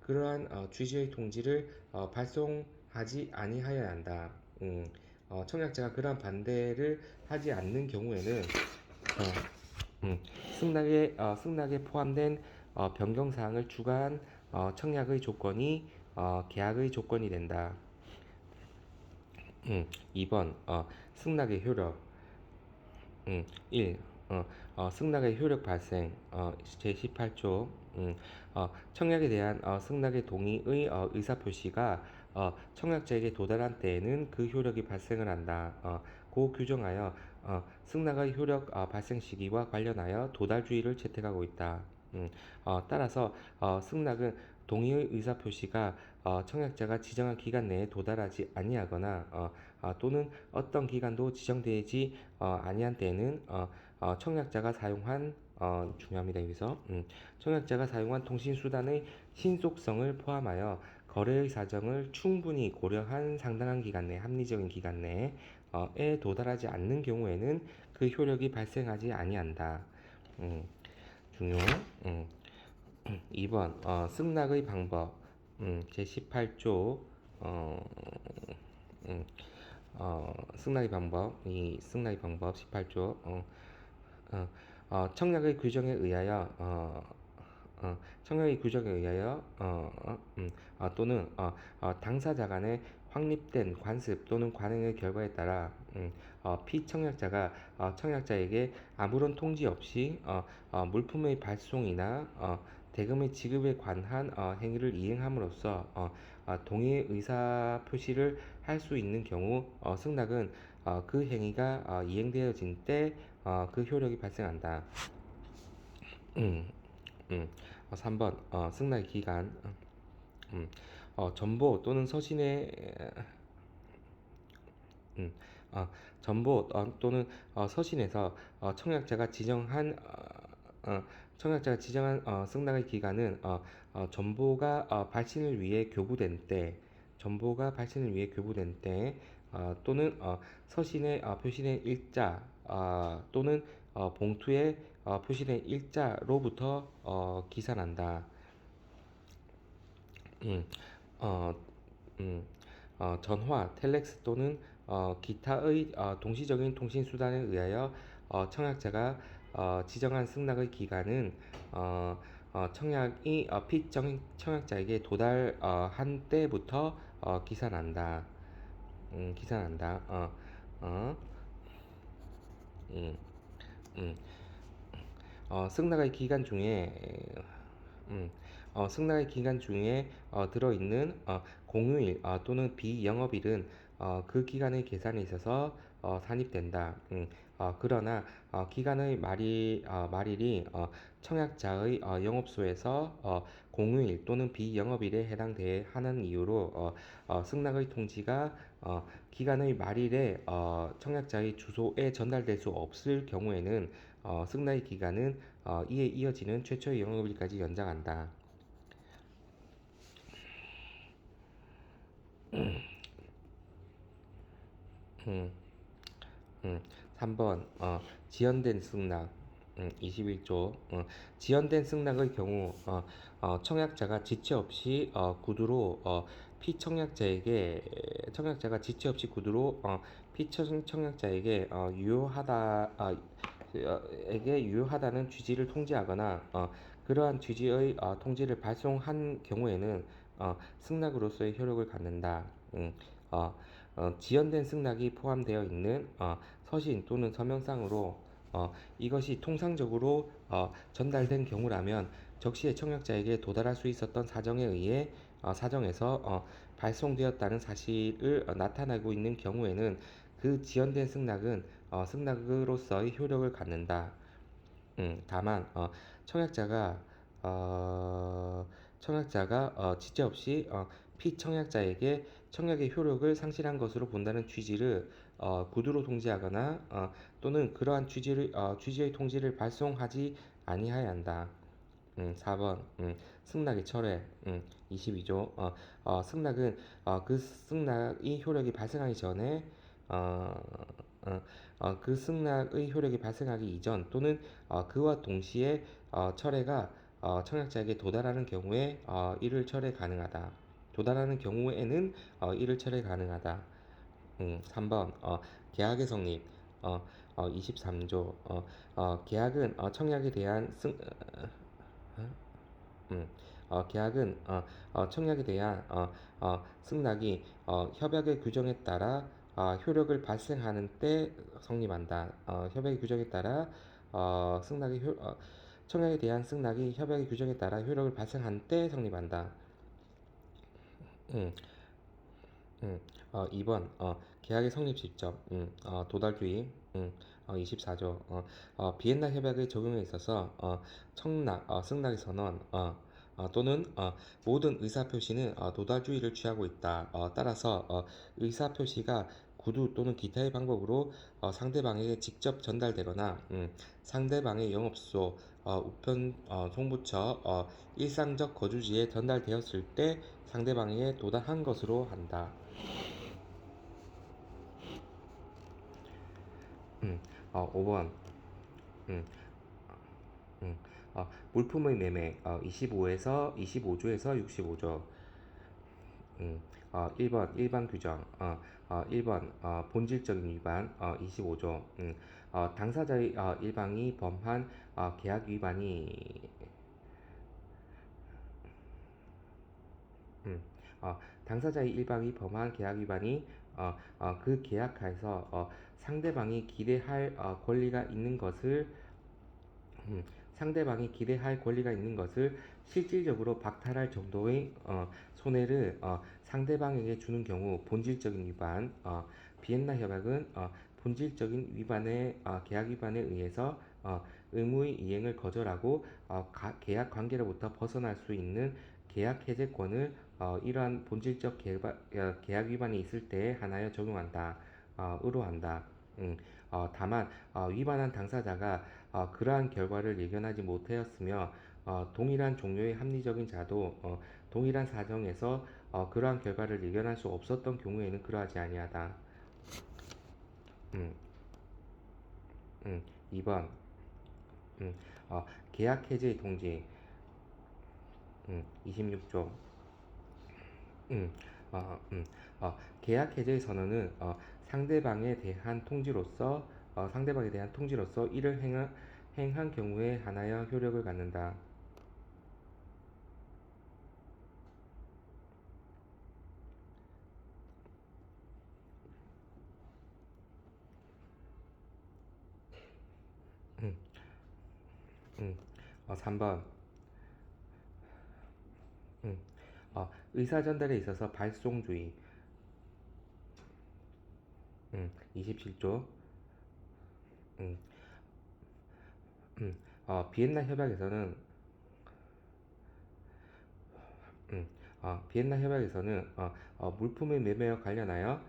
그러한 취지의 통지를 발송하지 아니하여야 한다. 청약자가 그러한 반대를 하지 않는 경우에는 승낙에 포함된 변경 사항을 추가한 청약의 조건이 계약의 조건이 된다. 2번 승낙의 효력 1. 승낙의 효력 발생 제18조 청약에 대한 승낙의 동의의 의사표시가 청약자에게 도달한 때에는 그 효력이 발생을 한다. 고 규정하여 승낙의 효력 발생 시기와 관련하여 도달주의를 채택하고 있다. 따라서 승낙은 동의의 의사표시가 청약자가 지정한 기간 내에 도달하지 아니하거나 또는 어떤 기간도 지정되지 아니한 때에는 청약자가 사용한 중요합니다. 여기서 청약자가 사용한 통신수단의 신속성을 포함하여 거래의 사정을 충분히 고려한 상당한 기간 내 합리적인 기간 내에 도달하지 않는 경우에는 그 효력이 발생하지 아니한다. 중요. 2번 승낙의 방법 제18조 승낙의 방법 이 승낙의 방법 18조 청약의 규정에 의하여 또는 당사자 간의 확립된 관습 또는 관행의 결과에 따라 피청약자가 청약자에게 아무런 통지 없이 물품의 발송이나 대금의 지급에 관한 행위를 이행함으로써 동의 의사 표시를 할 수 있는 경우 승낙은 그 행위가 이행되어진 때 그 효력이 발생한다. 3번 승낙 기간 전보 또는 서신의 전보 또는 서신에서 청약자가 지정한 승낙의 기간은 전보가 발신을 위해 교부된 때 또는 서신에 표시된 일자 또는 봉투에 표시된 일자로부터 기산한다. 어, 전화, 텔렉스 또는 기타의 동시적인 통신수단에 의하여 청약자가 지정한 승낙의 기간은 청약이 피청약자에게 도달한 때부터 기산한다. 기산한다. 음, 음. 승낙의 기간 중에 승낙의 기간 중에 들어있는 공휴일 또는 비영업일은 그 기간의 계산에 있어서 산입된다. 그러나 기간의 말일이 청약자의 영업소에서 공휴일 또는 비영업일에 해당되어 하는 이유로 승낙의 통지가 기간의 말일에 청약자의 주소에 전달될 수 없을 경우에는 승낙의 기간은 이에 이어지는 최초의 영업일까지 연장한다. 3번 지연된 승낙 21조 지연된 승낙의 경우 청약자가 지체 없이 구두로 청약자가 지체 없이 구두로 피청약자에게 유효하다는 취지를 통지하거나 그러한 취지의 통지를 발송한 경우에는 승낙으로서의 효력을 갖는다. 지연된 승낙이 포함되어 있는 서신 또는 서명상으로 이것이 통상적으로 전달된 경우라면 적시에 청약자에게 도달할 수 있었던 사정에 의해 사정에서 발송되었다는 사실을 나타내고 있는 경우에는 그 지연된 승낙은 승낙으로서의 효력을 갖는다. 다만 청약자가 지체 없이 피청약자에게 청약의 효력을 상실한 것으로 본다는 취지를 구두로 통지하거나 또는 그러한 취지의 통지를 발송하지 아니하여야 한다. 4번 승낙의 철회 22조 승낙은 그 승낙의 효력이 발생하기 전에 어, 그 승낙의 효력이 발생하기 이전 또는 그와 동시에 철회가 청약자에게 도달하는 경우에 이를 철회 가능하다. 도달하는 경우에는 이를 철회 가능하다. 3번 계약의 성립 23조 계약은 청약에 대한 계약은 청약에 대한 승낙이 협약의 규정에 따라 효력을 발생하는 때 성립한다. 협약의 규정에 따라 청약에 대한 승낙이 협약의 규정에 따라 효력을 발생한 때 성립한다. 음, 2번 계약의 성립 시점 도달주의 24조 비엔나 협약의 적용에 있어서 승낙의 선언 또는 모든 의사표시는 도달주의를 취하고 있다. 따라서 의사표시가 구두 또는 기타의 방법으로 상대방에게 직접 전달되거나 상대방의 영업소, 우편 송부처, 일상적 거주지에 전달되었을 때 상대방에게 도달한 것으로 한다. 5번 음, 물품의 매매 25조에서 65조 1번 일반 규정 1번 본질적인 위반 25조 당사자의 일방이 범한 계약 위반이 당사자의 일방이 범한 계약 위반이 그 계약하에서 상대방이 기대할 권리가 있는 것을 상대방이 기대할 권리가 있는 것을 실질적으로 박탈할 정도의 손해를 상대방에게 주는 경우 본질적인 위반 비엔나 협약은 본질적인 위반의 계약 위반에 의해서 의무의 이행을 거절하고 계약 관계로부터 벗어날 수 있는 계약 해제권을 이러한 본질적 계약 위반이 있을 때에 한하여 적용한다. 의로한다. 다만 위반한 당사자가 그러한 결과를 예견하지 못하였으며 동일한 종류의 합리적인 자도 동일한 사정에서 그러한 결과를 예견할 수 없었던 경우에는 그러하지 아니하다. 음, 2번 계약 해제의 통지 26조 음, 계약 해제 선언은 상대방에 대한 통지로서 이를 행한 경우에 한하여 효력을 갖는다. 3번 의사 전달에 있어서 발송주의 27조 음, 비엔나 협약에서는 비엔나 협약에서는 물품의 매매와 관련하여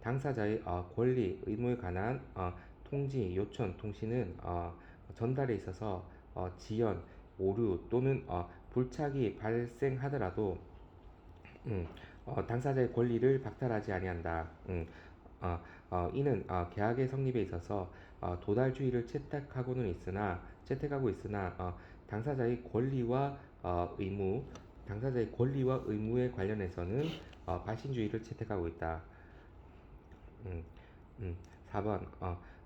당사자의 권리, 의무에 관한 통지, 요청, 통신은 전달에 있어서 지연, 오류 또는 불착이 발생하더라도 당사자의 권리를 박탈하지 아니한다. 이는 계약의 성립에 있어서 도달주의를 채택하고 있으나 당사자의 권리와 의무에 관련해서는 발신주의를 채택하고 있다. 음, 4번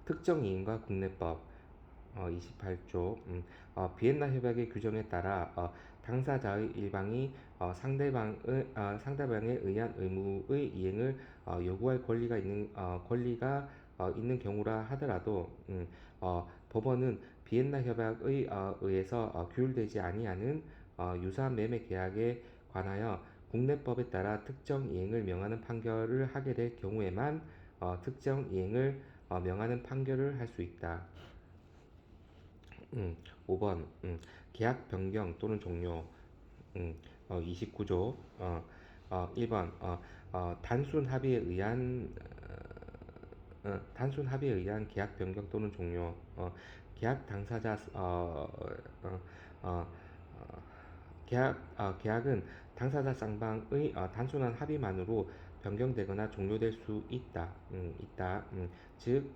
특정 이인과 국내법 28조 비엔나 협약의 규정에 따라 당사자의 일방이 상대방에 의한 의무의 이행을 요구할 권리가 있는 경우라 하더라도 법원은 비엔나 협약에 의해서 규율되지 아니하는 유사한 매매 계약에 관하여 국내법에 따라 특정 이행을 명하는 판결을 하게 될 경우에만 특정 이행을 명하는 판결을 할 수 있다. 5번 계약 변경 또는 종료 29조 1번 단순 합의에 의한 계약 변경 또는 종료. 계약 당사자 어, 어, 계약은 당사자 쌍방의 단순한 합의만으로 변경되거나 종료될 수 있다. 즉,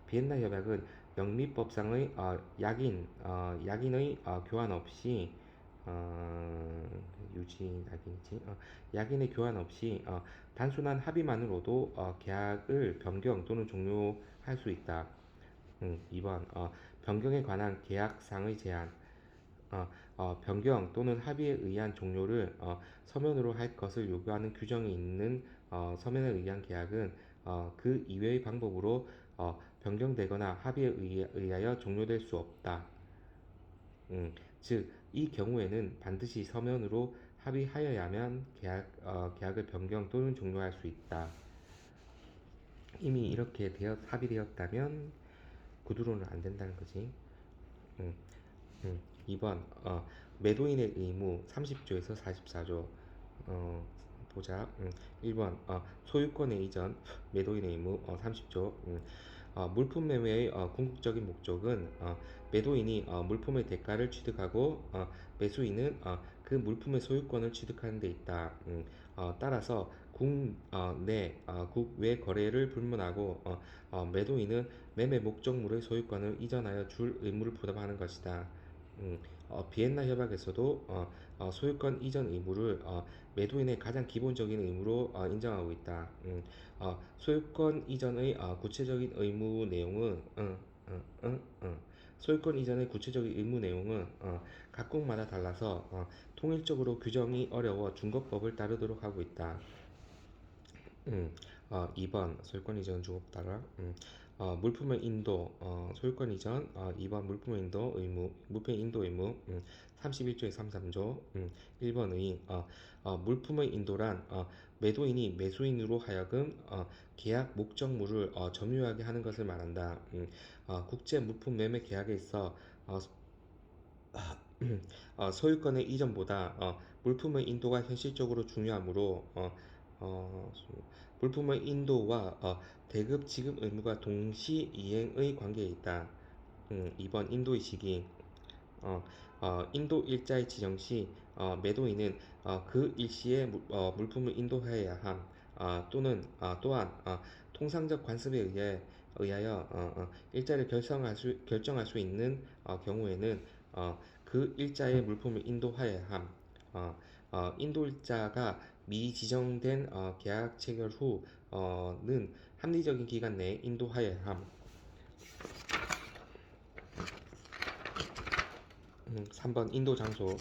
비엔나 협약은 영미법상의 약인의 교환 없이 어, 유지 약인이지. 약인의 교환 없이 단순한 합의만으로도 계약을 변경 또는 종료할 수 있다. 2번 변경에 관한 계약상의 제한. 변경 또는 합의에 의한 종료를 서면으로 할 것을 요구하는 규정이 있는 서면에 의한 계약은 그 이외의 방법으로 변경되거나 합의에 의하여 종료될 수 없다. 즉, 이 경우에는 반드시 서면으로 합의하여야만 계약을 변경 또는 종료할 수 있다. 이미 이렇게 합의되었다면 구두로는 안 된다는 거지. 음, 2번 매도인의 의무 30조에서 44조. 보자. 1번 소유권의 이전 매도인의 의무 30조. 물품 매매의 궁극적인 목적은 매도인이 물품의 대가를 취득하고 매수인은 그 물품의 소유권을 취득하는 데 있다. 따라서 국외 거래를 불문하고 매도인은 매매 목적물의 소유권을 이전하여 줄 의무를 부담하는 것이다. 비엔나 협약에서도 소유권 이전 의무를 매도인의 가장 기본적인 의무로 인정하고 있다. 소유권 이전의 구체적인 의무 내용은 소유권 이전의 구체적인 의무 내용은 각국마다 달라서 통일적으로 규정이 어려워 중거법을 따르도록 하고 있다. 2번 소유권 이전 중복 따라. 물품의 인도 소유권 이전. 2번 물품의 인도 의무. 31조에 33조. 1번 의 물품의 인도란 매도인이 매수인으로 하여금 계약 목적물을 점유하게 하는 것을 말한다. 국제 물품 매매 계약에 있어 소유권의 이전보다 물품의 인도가 현실적으로 중요하므로 물품의 인도와 대급 지급 의무가 동시 이행의 관계에 있다. 2번 인도의 시기. 인도 일자의 지정 시 매도인은 그 일시에 물품을 인도해야 함. 또한 통상적 관습에 의하여 일자를 결정할 수 있는 경우에는 그 일자의 물품을 인도하여야 함. 인도 일자가 미지정된 계약 체결 후는 합리적인 기간 내에 인도하여야 함. 3번 인도 장소.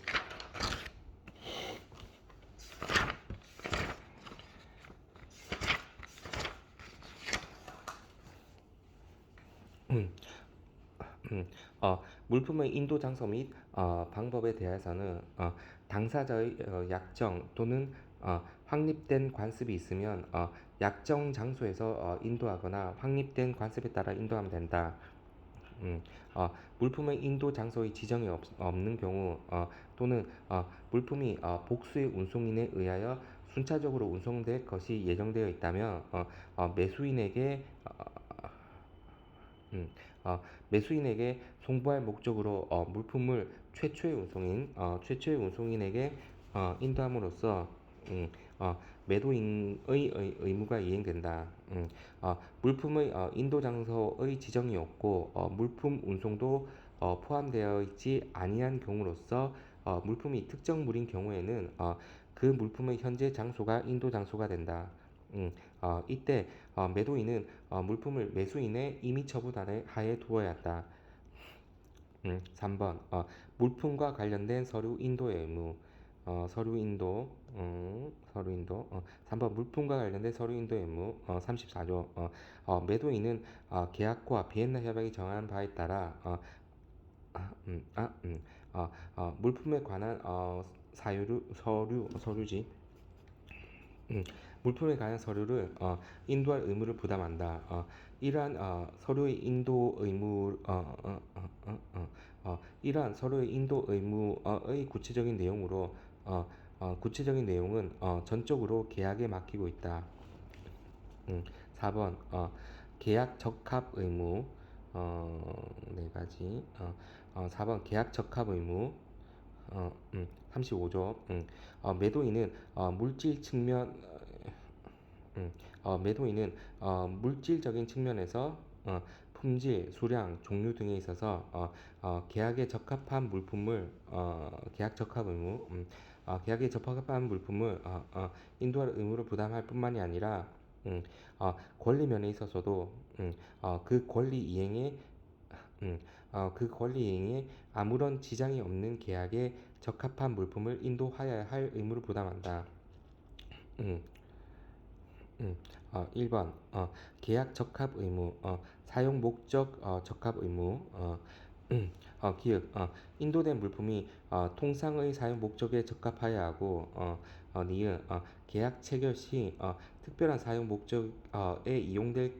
물품의 인도 장소 및 방법에 대해서는 당사자의 약정 또는 확립된 관습이 있으면 약정 장소에서 인도하거나 확립된 관습에 따라 인도하면 된다. 물품의 인도 장소의 지정이 없는 경우 또는 물품이 복수의 운송인에 의하여 순차적으로 운송될 것이 예정되어 있다면 매수인에게 매수인에게 송부할 목적으로 물품을 최초의 운송인에게 인도함으로써 매도인의 의무가 이행된다. 물품의 인도 장소의 지정이 없고 물품 운송도 포함되어 있지 아니한 경우로서 물품이 특정물인 경우에는 그 물품의 현재 장소가 인도 장소가 된다. 이때 매도인은 물품을 매수인의 임의 처분 하에 두어야 한다. 3번 물품과 관련된 서류 인도의 의무. 서류 인도. 3번 물품과 관련된 서류 인도의 의무. 34조 매도인은 계약과 비엔나 협약이 정한 바에 따라 물품에 관한 서류지. 물품에 관한 서류를 인도할 의무를 부담한다. 이러한 서류의 인도 의무의 구체적인 내용으로 구체적인 내용은 전적으로 계약에 맡기고 있다. 4번 계약 적합 의무 네 가지 4번 계약 적합 의무 35조 매도인은 물질 측면 매도인은 물질적인 측면에서 품질, 수량, 종류 등에 있어서 계약에 적합한 물품을 계약 적합 의무 계약에 적합한 물품을 인도할 의무를 부담할 뿐만이 아니라 권리 면에 있어서도 그 권리 이행에 그 권리 이행에 아무런 지장이 없는 계약에 적합한 물품을 인도하여야 할 의무를 부담한다. 음, 1번 계약 적합 의무 사용 목적 적합 의무 기획 인도된 물품이 통상의 사용 목적에 적합하여야 하고 니은 계약 체결 시 특별한 사용 목적에 이용될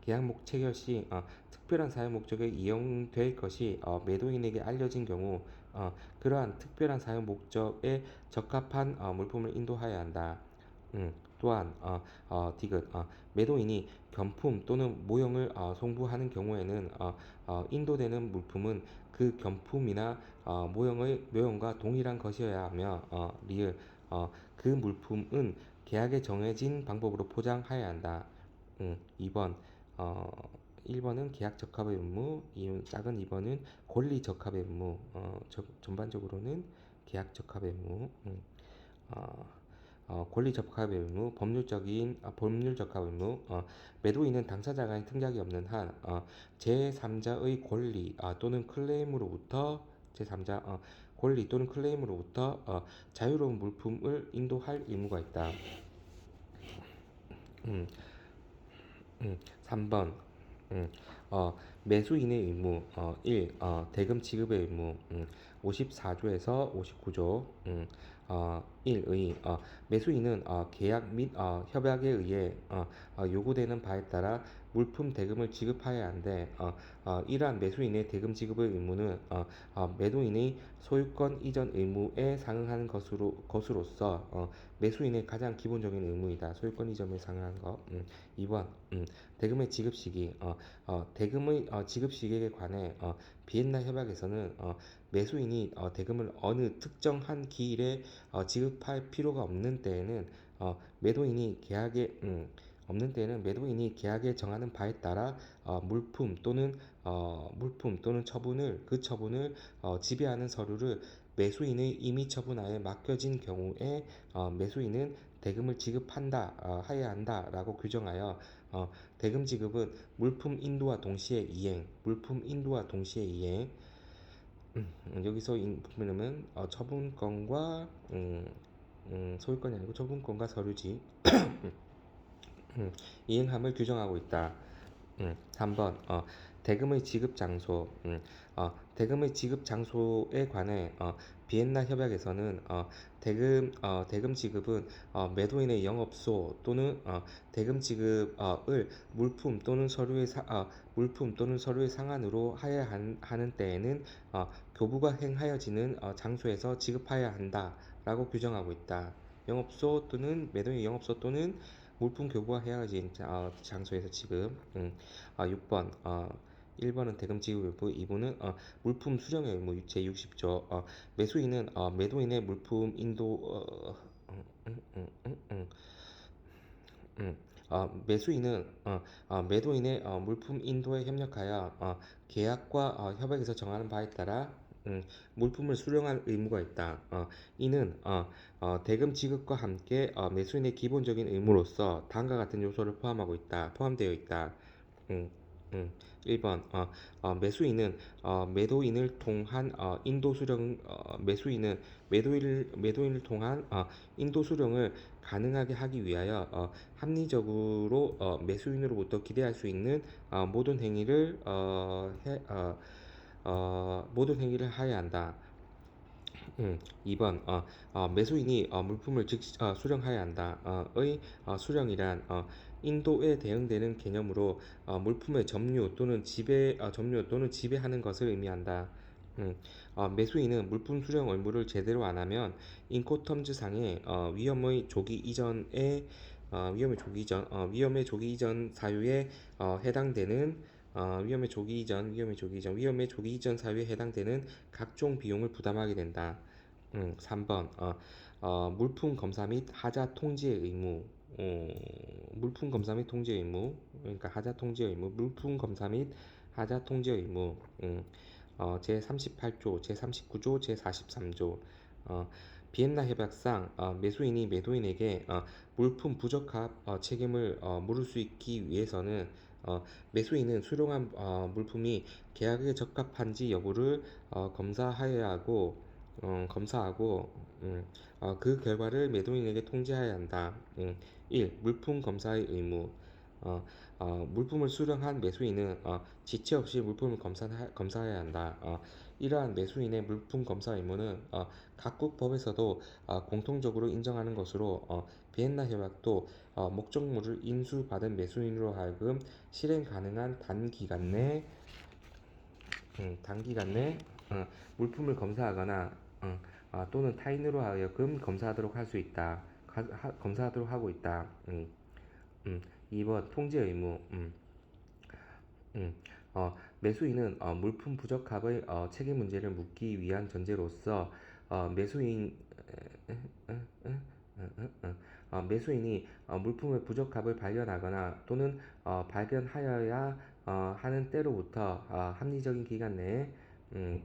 계약 체결 시 특별한 사용 목적에 이용될 것이 매도인에게 알려진 경우 그러한 특별한 사용 목적에 적합한 물품을 인도하여야 한다. 또한 디귿 매도인이 견품 또는 모형을 송부하는 경우에는 인도되는 물품은 그 견품이나 모형과 동일한 것이어야 하며 리을 그 물품은 계약에 정해진 방법으로 포장하여야 한다. 2번 1번은 계약 적합의 의무, 작은 2번은 권리 적합의 의무. 전반적으로는 계약 적합의 의무. 권리 적합의 의무, 법률 적합 의무, 매도인은 당사자 간의 특약이 없는 한 제3자의 권리 또는 클레임으로부터 제3자 권리 또는 클레임으로부터 자유로운 물품을 인도할 의무가 있다. 3번 매수인의 의무 1. 대금 지급의 의무 54조에서 59조 1의 매수인은 계약 및 협약에 의해 요구되는 바에 따라 물품 대금을 지급하여야 하는데 이러한 매수인의 대금 지급의 의무는 매도인의 소유권 이전 의무에 상응하는 것으로서 매수인의 가장 기본적인 의무이다. 소유권 이전에 상응하는 것. 2번 대금의 지급 시기 대금의 지급 시기에 관해 비엔나 협약에서는 매수인이 대금을 어느 특정한 기일에 지급할 필요가 없는 때에는 매도인이 계약에 없는 때에는 매도인이 계약에 정하는 바에 따라 물품 또는 처분을 지배하는 서류를 매수인의 임의 처분하에 맡겨진 경우에 매수인은 대금을 하여야 한다라고 규정하여 대금 지급은 물품 인도와 동시에 이행 여기서 보면은 처분권과 소유권이 아니고 처분권과 서류지 이행함을 규정하고 있다. 3번 대금의 지급 장소 대금의 지급 장소에 관해 비엔나 협약에서는 대금 지급은 매도인의 영업소 또는 대금 지급을 물품 또는 서류의 상한으로 하여야 하는 때에는 교부가 행하여지는 장소에서 지급하여야 한다라고 규정하고 있다. 영업소 또는 매도인의 영업소 또는 물품 교부가 해야지 장소에서 지급. 6번 1번은 대금 지급 의무, 2번은 물품 수령의 의무 제60조. 매수인은 매도인의 물품 인도 매수인은 매도인의 물품 인도에 협력하여 계약과 협약에서 정하는 바에 따라 물품을 수령할 의무가 있다. 이는 대금 지급과 함께 매수인의 기본적인 의무로서 다음과 같은 요소를 포함되어 있다. 음, 1번 매수인은 매도인을 통한 인도 수령 매도인을 통한 인도 수령을 가능하게 하기 위하여 합리적으로 매수인으로부터 기대할 수 있는 모든 행위를 하여야 한다. 2번 매수인이 물품을 수령하여야 한다. 수령이란 인도에 대응되는 개념으로 물품의 점유 또는 지배하는 것을 의미한다. 음, 매수인은 물품 수령 의무를 제대로 안 하면 인코텀즈상의 위험의 조기 이전 사유에 해당되는 위험의 조기 이전 사유에 해당되는 각종 비용을 부담하게 된다. 3번 물품 검사 및 하자 통지의 의무. 물품 검사 및 통지 의무. 그러니까 하자 통지 의무, 물품 검사 및 하자 통지 의무. 제38조, 제39조, 제43조. 비엔나 협약상 매수인이 매도인에게 물품 부적합 책임을 물을 수 있기 위해서는 매수인은 수령한 물품이 계약에 적합한지 여부를 검사하고 그 결과를 매도인에게 통지해야 한다. 1. 물품 검사의 의무. 물품을 수령한 매수인은 지체 없이 물품을 검사해야 한다. 이러한 매수인의 물품 검사 의무는 각국 법에서도 공통적으로 인정하는 것으로 비엔나 협약도 목적물을 인수받은 매수인으로 하여금 실행 가능한 단기간 내 물품을 검사하거나 또는 타인으로 하여금 검사하도록 하고 있다. 2번 통지 의무. 매수인은 물품 부적합의 책임 문제를 묻기 위한 전제로서 매수인 매수인이 물품의 부적합을 발견하거나 또는 발견하여야 하는 때로부터 합리적인 기간 내에 음,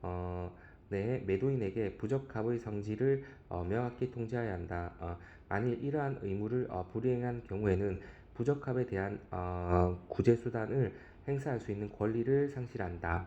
어, 매도인에게 부적합의 성질을 명확히 통지해야 한다. 만일 이러한 의무를 불이행한 경우에는 부적합에 대한 구제 수단을 행사할 수 있는 권리를 상실한다.